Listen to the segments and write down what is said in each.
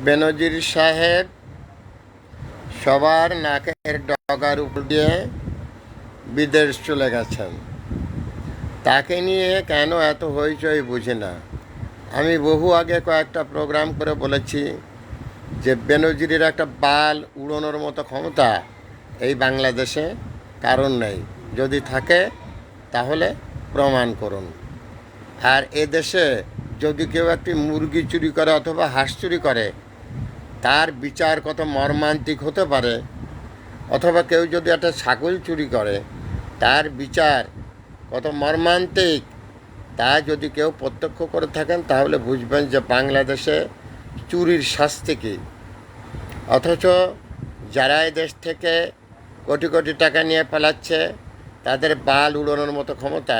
বেনজির সাহেব সবার নাকের ডগার উপর দিয়ে বিদেশ চলে গেছেন। তাকে নিয়ে কেন এত হইচই বুঝি না। আমি বহু আগে কয়েকটা প্রোগ্রাম করে বলেছি যে বেনজিরের একটা বাল উড়ানোর মতো ক্ষমতা এই বাংলাদেশে কারণ নেই। যদি থাকে তাহলে প্রমাণ করুন। আর এ দেশে যদি কেউ একটি মুরগি চুরি করে অথবা হাঁস চুরি করে, তার বিচার কত মর্মান্তিক হতে পারে, অথবা কেউ যদি একটা ছাগল চুরি করে তার বিচার কত মর্মান্তিক, তা যদি কেউ প্রত্যক্ষ করে থাকেন তাহলে বুঝবেন যে বাংলাদেশে চুরির শাস্তি কী। অথচ যারা এই দেশ থেকে কোটি কোটি টাকা নিয়ে পালাচ্ছে, তাদের বাল উড়ানোর মতো ক্ষমতা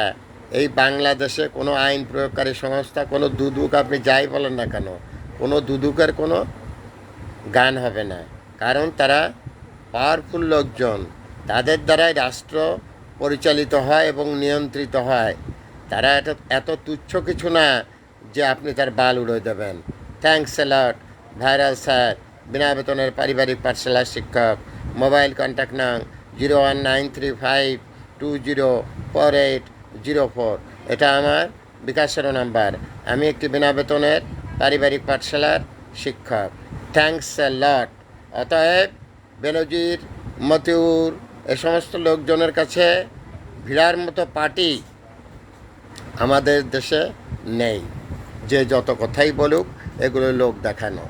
এই বাংলাদেশে কোনো আইন প্রয়োগকারী সংস্থা, কোনো দুদক, আপনি যাই বলেন না কেন, কোনো দুদকের কোনো গান হবে না। কারণ তারা পাওয়ারফুল লোকজন, তাদের দ্বারাই রাষ্ট্র পরিচালিত হয় এবং নিয়ন্ত্রিত হয়। তারা এত তুচ্ছ কিছু না যে আপনি তার বাল উড়িয়ে দেবেন। Thanks a lot. Viral sir, বিনা বেতনের পারিবারিক পাঠশালার শিক্ষক। মোবাইল কন্ট্যাক্ট নং 019352048004। এটা আমার বিকাশের নাম্বার। আমি একটি বিনা বেতনের পারিবারিক পাঠশালার শিক্ষক। থ্যাঙ্কস এ লট। অতএব বেনজির, মতিউর, এ সমস্ত লোকজনের কাছে ভিড়ার মতো পার্টি আমাদের দেশে নেই। যে যত কথাই বলুক, এগুলো লোক দেখানো।